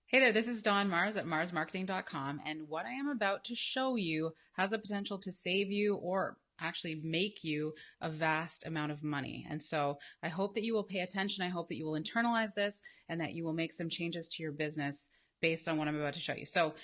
Hey there, this is Dawn Mars at marsmarketing.com, and what I am about to show you has the potential to save you or actually make you a vast amount of money. And so I hope that you will pay attention. I hope that you will internalize this and that you will make some changes to your business based on what I'm about to show you. So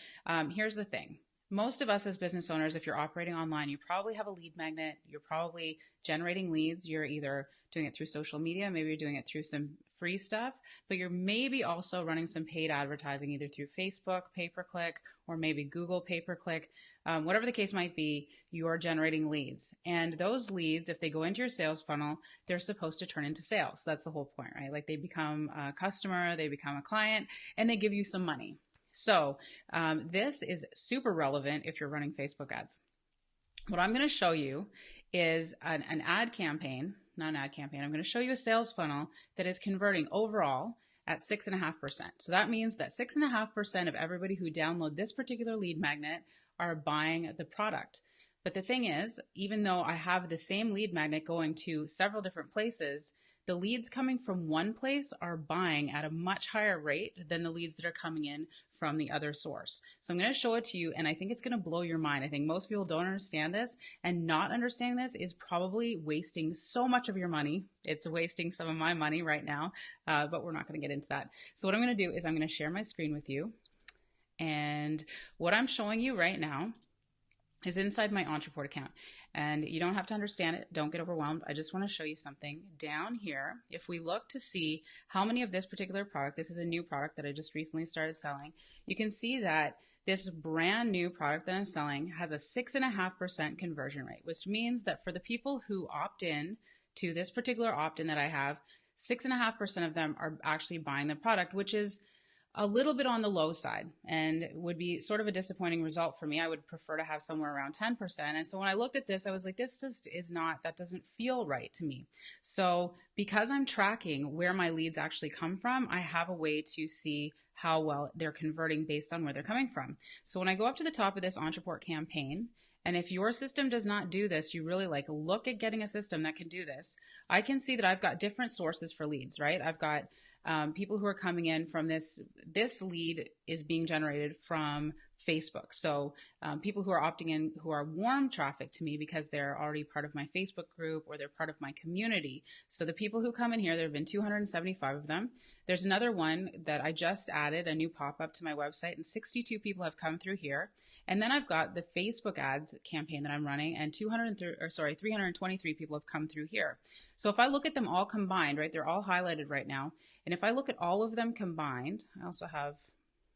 here's the thing. Most of us as business owners, if you're operating online, you probably have a lead magnet. You're probably generating leads. You're either doing it through social media, maybe you're doing it through some free stuff, but you're maybe also running some paid advertising either through Facebook, pay-per-click, or maybe Google pay-per-click. Whatever the case might be, you are generating leads. And those leads, if they go into your sales funnel, they're supposed to turn into sales. That's the whole point, right? Like they become a customer, they become a client, and they give you some money. So this is super relevant if you're running Facebook ads. What I'm going to show you is an ad campaign, not an ad campaign. I'm going to show you a sales funnel that is converting overall at 6.5%. So that means that 6.5% of everybody who download this particular lead magnet are buying the product. But the thing is, even though I have the same lead magnet going to several different places, the leads coming from one place are buying at a much higher rate than the leads that are coming in from the other source. So I'm going to show it to you, and I think it's going to blow your mind. I think most people don't understand this, and not understanding this is probably wasting so much of your money. It's wasting some of my money right now, but we're not going to get into that. So what I'm going to do is I'm going to share my screen with you, and what I'm showing you right now is inside my Ontraport account. And you don't have to understand it. Don't get overwhelmed. I just want to show you something. Down here, if we look to see how many of this particular product, this is a new product that I just recently started selling, you can see that this brand new product that I'm selling has a 6.5% conversion rate, which means that for the people who opt in to this particular opt-in that I have, 6.5% of them are actually buying the product, which is a little bit on the low side and would be sort of a disappointing result for me. I would prefer to have somewhere around 10%. And so when I looked at this, I was like, this just is not, that doesn't feel right to me. So because I'm tracking where my leads actually come from, I have a way to see how well they're converting based on where they're coming from. So when I go up to the top of this Ontraport campaign, and if your system does not do this, you really like look at getting a system that can do this. I can see that I've got different sources for leads, right? I've got people who are coming in from this lead is being generated from Facebook. So people who are opting in who are warm traffic to me because they're already part of my Facebook group or they're part of my community. So the people who come in here, there have been 275 of them. There's another one that I just added, a new pop-up to my website, and 62 people have come through here. And then I've got the Facebook ads campaign that I'm running, and 323 people have come through here. So if I look at them all combined, right, they're all highlighted right now. And if I look at all of them combined, I also have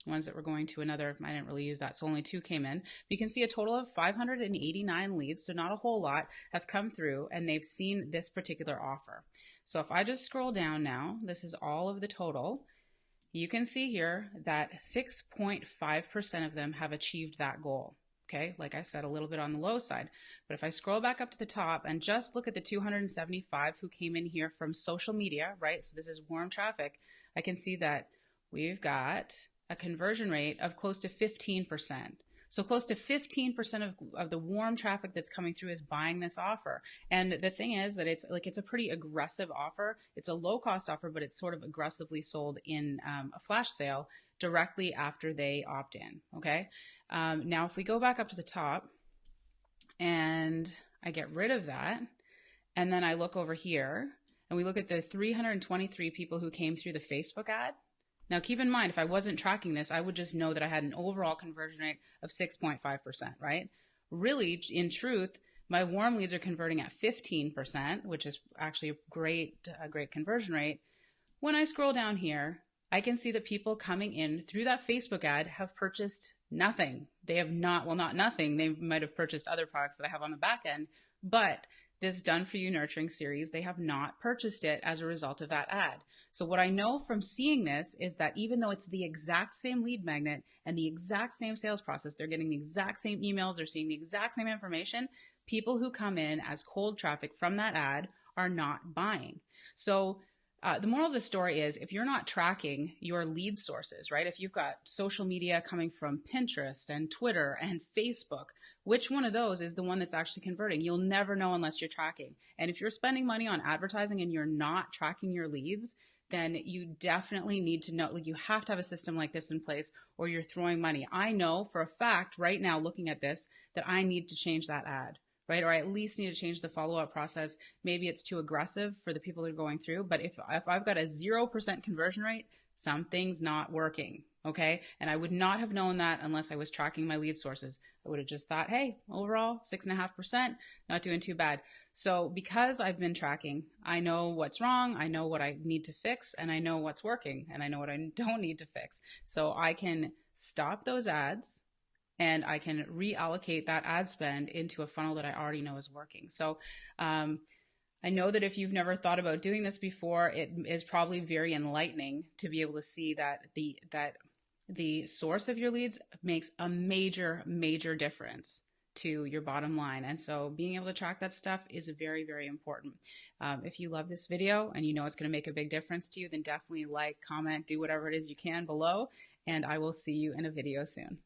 ones that were going to another, I didn't really use that, so only 2 came in. You can see a total of 589 leads, so not a whole lot, have come through and they've seen this particular offer. So if I just scroll down now, this is all of the total. You can see here that 6.5% of them have achieved that goal. Okay, like I said, a little bit on the low side. But if I scroll back up to the top and just look at the 275 who came in here from social media, right? So this is warm traffic. I can see that we've got a conversion rate of close to 15%. So close to 15% of the warm traffic that's coming through is buying this offer. And the thing is that it's a pretty aggressive offer. It's a low cost offer, but it's sort of aggressively sold in a flash sale directly after they opt in. Okay. Now, if we go back up to the top and I get rid of that, and then I look over here and we look at the 323 people who came through the Facebook ad. Now, keep in mind, if I wasn't tracking this, I would just know that I had an overall conversion rate of 6.5%, right? Really, in truth, my warm leads are converting at 15%, which is actually a great conversion rate. When I scroll down here, I can see that people coming in through that Facebook ad have purchased nothing. They have not, well, not nothing. They might have purchased other products that I have on the back end, but this Done For You Nurturing series, they have not purchased it as a result of that ad. So what I know from seeing this is that even though it's the exact same lead magnet and the exact same sales process, they're getting the exact same emails, they're seeing the exact same information, people who come in as cold traffic from that ad are not buying. So the moral of the story is if you're not tracking your lead sources, right? If you've got social media coming from Pinterest and Twitter and Facebook, which one of those is the one that's actually converting? You'll never know unless you're tracking. And if you're spending money on advertising and you're not tracking your leads, then you definitely need to know, like, you have to have a system like this in place or you're throwing money. I know for a fact right now, looking at this, that I need to change that ad, right? Or I at least need to change the follow-up process. Maybe it's too aggressive for the people that are going through, but if I've got a 0% conversion rate, something's not working. Okay. And I would not have known that unless I was tracking my lead sources. I would have just thought, hey, overall 6.5%, not doing too bad. So because I've been tracking, I know what's wrong, I know what I need to fix, and I know what's working, and I know what I don't need to fix. So I can stop those ads and I can reallocate that ad spend into a funnel that I already know is working. So I know that if you've never thought about doing this before, it is probably very enlightening to be able to see that the source of your leads makes a major difference to your bottom line. And so being able to track that stuff is very important. If you love this video and you know it's going to make a big difference to you, then definitely like, comment, do whatever it is you can below, and I will see you in a video soon.